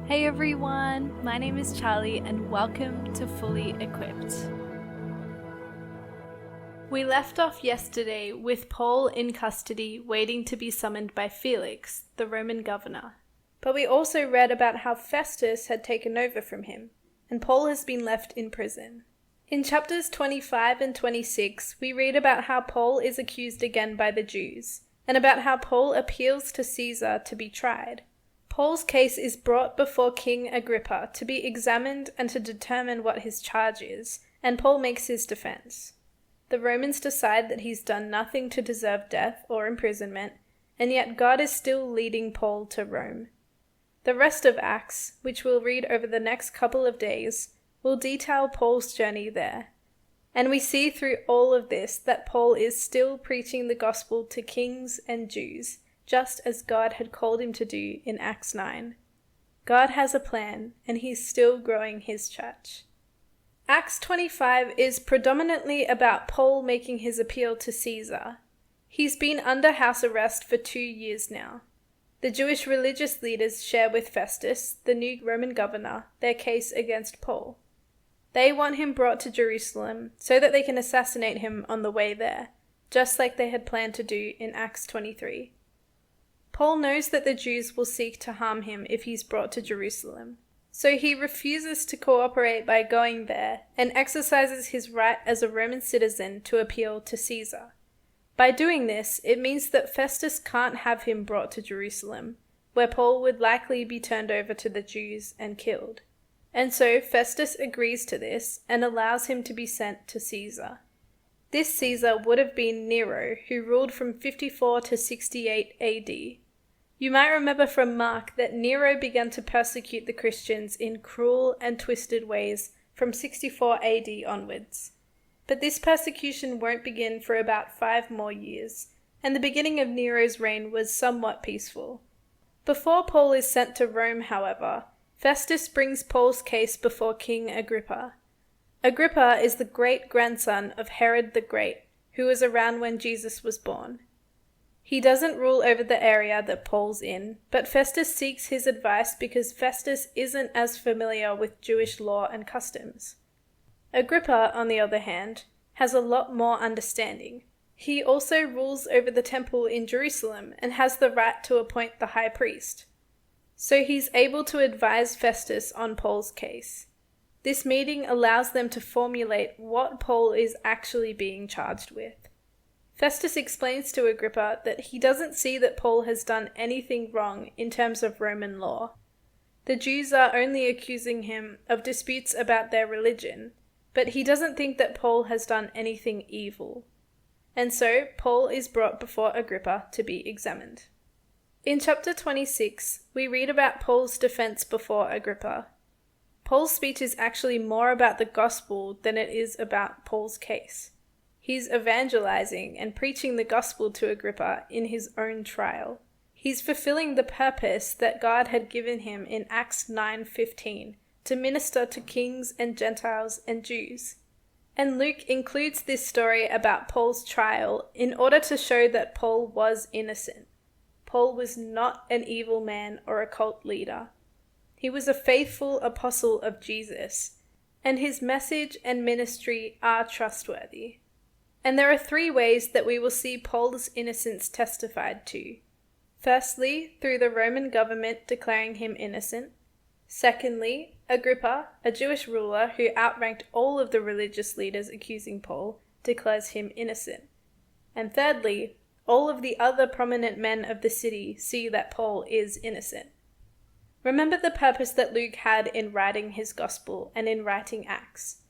Hey everyone, my name is Charlie and welcome to Fully Equipped. We left off yesterday with Paul in custody waiting to be summoned by Felix, the Roman governor. But we also read about how Festus had taken over from him, and Paul has been left in prison. In chapters 25 and 26, we read about how Paul is accused again by the Jews, and about how Paul appeals to Caesar to be tried. Paul's case is brought before King Agrippa to be examined and to determine what his charge is, and Paul makes his defense. The Romans decide that he's done nothing to deserve death or imprisonment, and yet God is still leading Paul to Rome. The rest of Acts, which we'll read over the next couple of days, will detail Paul's journey there. And we see through all of this that Paul is still preaching the gospel to kings and Jews, just as God had called him to do in Acts 9. God has a plan, and he's still growing his church. Acts 25 is predominantly about Paul making his appeal to Caesar. He's been under house arrest for 2 years now. The Jewish religious leaders share with Festus, the new Roman governor, their case against Paul. They want him brought to Jerusalem so that they can assassinate him on the way there, just like they had planned to do in Acts 23. Paul knows that the Jews will seek to harm him if he's brought to Jerusalem, so he refuses to cooperate by going there and exercises his right as a Roman citizen to appeal to Caesar. By doing this, it means that Festus can't have him brought to Jerusalem, where Paul would likely be turned over to the Jews and killed. And so Festus agrees to this and allows him to be sent to Caesar. This Caesar would have been Nero, who ruled from 54 to 68 AD. You might remember from Mark that Nero began to persecute the Christians in cruel and twisted ways from 64 AD onwards. But this persecution won't begin for about 5 more years, and the beginning of Nero's reign was somewhat peaceful. Before Paul is sent to Rome, however, Festus brings Paul's case before King Agrippa. Agrippa is the great-grandson of Herod the Great, who was around when Jesus was born. He doesn't rule over the area that Paul's in, but Festus seeks his advice because Festus isn't as familiar with Jewish law and customs. Agrippa, on the other hand, has a lot more understanding. He also rules over the temple in Jerusalem and has the right to appoint the high priest. So he's able to advise Festus on Paul's case. This meeting allows them to formulate what Paul is actually being charged with. Festus explains to Agrippa that he doesn't see that Paul has done anything wrong in terms of Roman law. The Jews are only accusing him of disputes about their religion, but he doesn't think that Paul has done anything evil. And so Paul is brought before Agrippa to be examined. In chapter 26, we read about Paul's defense before Agrippa. Paul's speech is actually more about the gospel than it is about Paul's case. He's evangelizing and preaching the gospel to Agrippa in his own trial. He's fulfilling the purpose that God had given him in Acts 9:15 to minister to kings and Gentiles and Jews. And Luke includes this story about Paul's trial in order to show that Paul was innocent. Paul was not an evil man or a cult leader. He was a faithful apostle of Jesus, and his message and ministry are trustworthy. And there are 3 ways that we will see Paul's innocence testified to. Firstly, through the Roman government declaring him innocent. Secondly, Agrippa, a Jewish ruler who outranked all of the religious leaders accusing Paul, declares him innocent. And thirdly, all of the other prominent men of the city see that Paul is innocent. Remember the purpose that Luke had in writing his gospel and in writing Acts.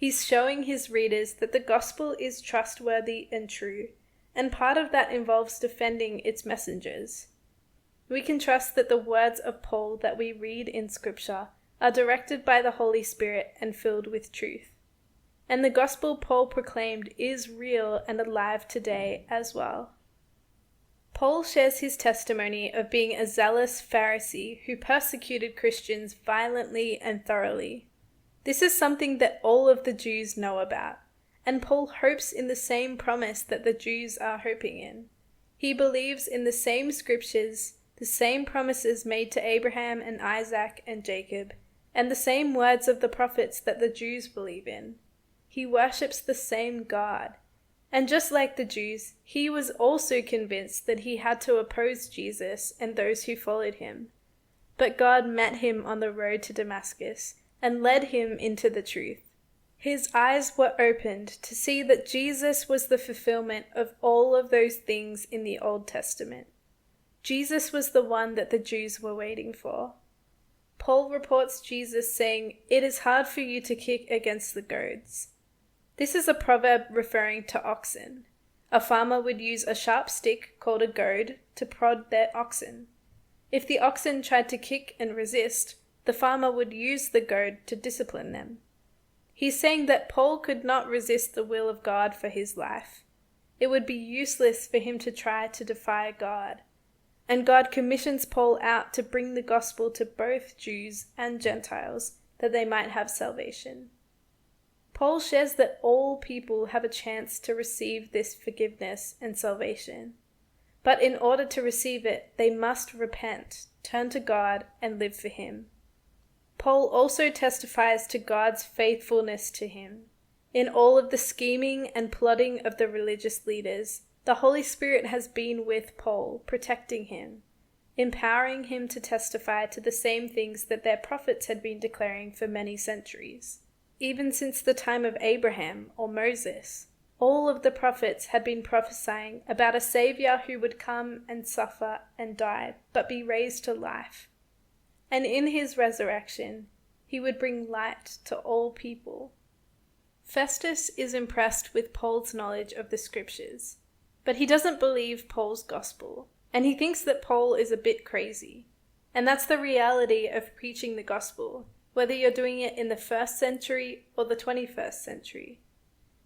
He's showing his readers that the gospel is trustworthy and true, and part of that involves defending its messengers. We can trust that the words of Paul that we read in Scripture are directed by the Holy Spirit and filled with truth. And the gospel Paul proclaimed is real and alive today as well. Paul shares his testimony of being a zealous Pharisee who persecuted Christians violently and thoroughly. This is something that all of the Jews know about, and Paul hopes in the same promise that the Jews are hoping in. He believes in the same scriptures the same promises made to Abraham and Isaac and Jacob, and the same words of the prophets that the Jews believe in. He worships the same God. And just like the Jews, he was also convinced that he had to oppose Jesus and those who followed him. But God met him on the road to Damascus and led him into the truth. His eyes were opened to see that Jesus was the fulfillment of all of those things in the Old Testament. Jesus was the one that the Jews were waiting for. Paul reports Jesus saying, "It is hard for you to kick against the goads." This is a proverb referring to oxen. A farmer would use a sharp stick called a goad to prod their oxen. If the oxen tried to kick and resist, the farmer would use the goad to discipline them. He's saying that Paul could not resist the will of God for his life. It would be useless for him to try to defy God. And God commissions Paul out to bring the gospel to both Jews and Gentiles, that they might have salvation. Paul shares that all people have a chance to receive this forgiveness and salvation. But in order to receive it, they must repent, turn to God, and live for him. Paul also testifies to God's faithfulness to him. In all of the scheming and plotting of the religious leaders, the Holy Spirit has been with Paul, protecting him, empowering him to testify to the same things that their prophets had been declaring for many centuries. Even since the time of Abraham or Moses, all of the prophets had been prophesying about a Savior who would come and suffer and die, but be raised to life. And in his resurrection, he would bring light to all people. Festus is impressed with Paul's knowledge of the scriptures, but he doesn't believe Paul's gospel, and he thinks that Paul is a bit crazy. And that's the reality of preaching the gospel, whether you're doing it in the 1st century or the 21st century.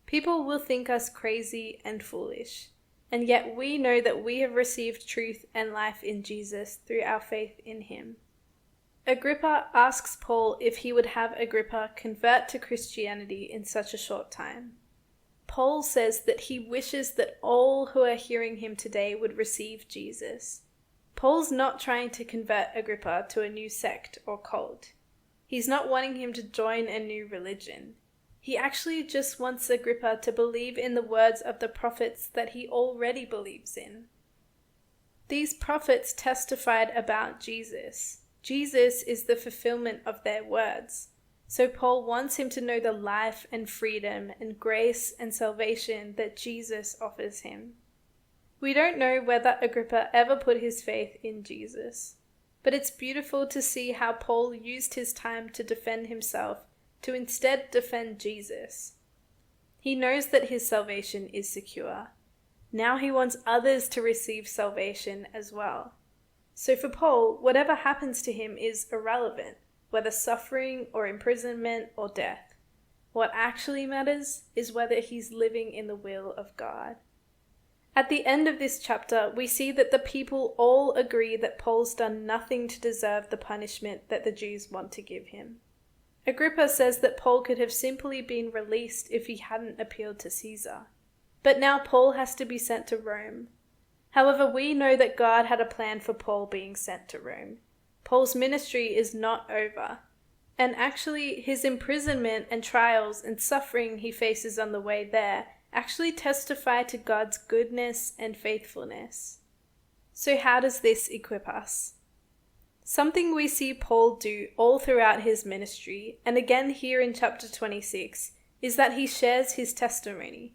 People will think us crazy and foolish, and yet we know that we have received truth and life in Jesus through our faith in him. Agrippa asks Paul if he would have Agrippa convert to Christianity in such a short time. Paul says that he wishes that all who are hearing him today would receive Jesus. Paul's not trying to convert Agrippa to a new sect or cult. He's not wanting him to join a new religion. He actually just wants Agrippa to believe in the words of the prophets that he already believes in. These prophets testified about Jesus. Jesus is the fulfillment of their words. So Paul wants him to know the life and freedom and grace and salvation that Jesus offers him. We don't know whether Agrippa ever put his faith in Jesus, but it's beautiful to see how Paul used his time to defend himself to instead defend Jesus. He knows that his salvation is secure. Now he wants others to receive salvation as well. So for Paul, whatever happens to him is irrelevant, whether suffering or imprisonment or death. What actually matters is whether he's living in the will of God. At the end of this chapter, we see that the people all agree that Paul's done nothing to deserve the punishment that the Jews want to give him. Agrippa says that Paul could have simply been released if he hadn't appealed to Caesar. But now Paul has to be sent to Rome. However, we know that God had a plan for Paul being sent to Rome. Paul's ministry is not over. And actually, his imprisonment and trials and suffering he faces on the way there actually testify to God's goodness and faithfulness. So how does this equip us? Something we see Paul do all throughout his ministry, and again here in chapter 26, is that he shares his testimony.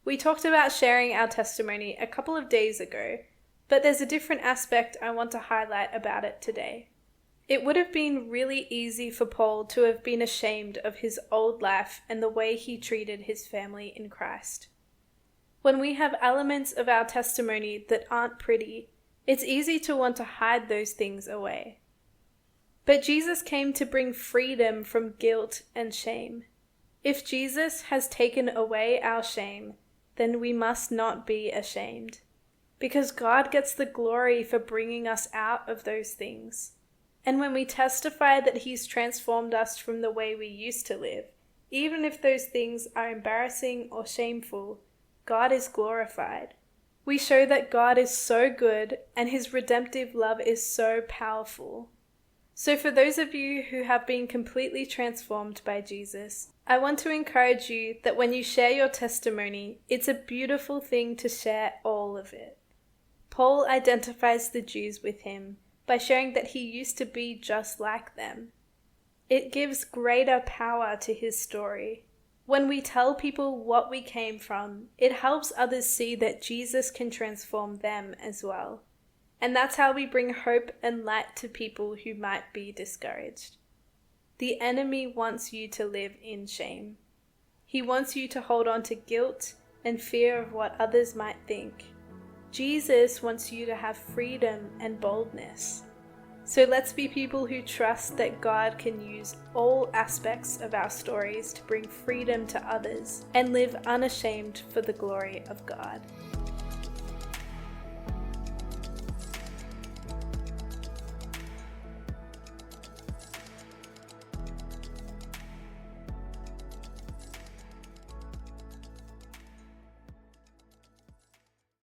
We talked about sharing our testimony a couple of days ago, but there's a different aspect I want to highlight about it today. It would have been really easy for Paul to have been ashamed of his old life and the way he treated his family in Christ. When we have elements of our testimony that aren't pretty, it's easy to want to hide those things away. But Jesus came to bring freedom from guilt and shame. If Jesus has taken away our shame, then we must not be ashamed, because God gets the glory for bringing us out of those things. And when we testify that he's transformed us from the way we used to live, even if those things are embarrassing or shameful, God is glorified. We show that God is so good and his redemptive love is so powerful. So for those of you who have been completely transformed by Jesus, I want to encourage you that when you share your testimony, it's a beautiful thing to share all of it. Paul identifies the Jews with him by sharing that he used to be just like them. It gives greater power to his story. When we tell people what we came from, it helps others see that Jesus can transform them as well. And that's how we bring hope and light to people who might be discouraged. The enemy wants you to live in shame. He wants you to hold on to guilt and fear of what others might think. Jesus wants you to have freedom and boldness. So let's be people who trust that God can use all aspects of our stories to bring freedom to others and live unashamed for the glory of God.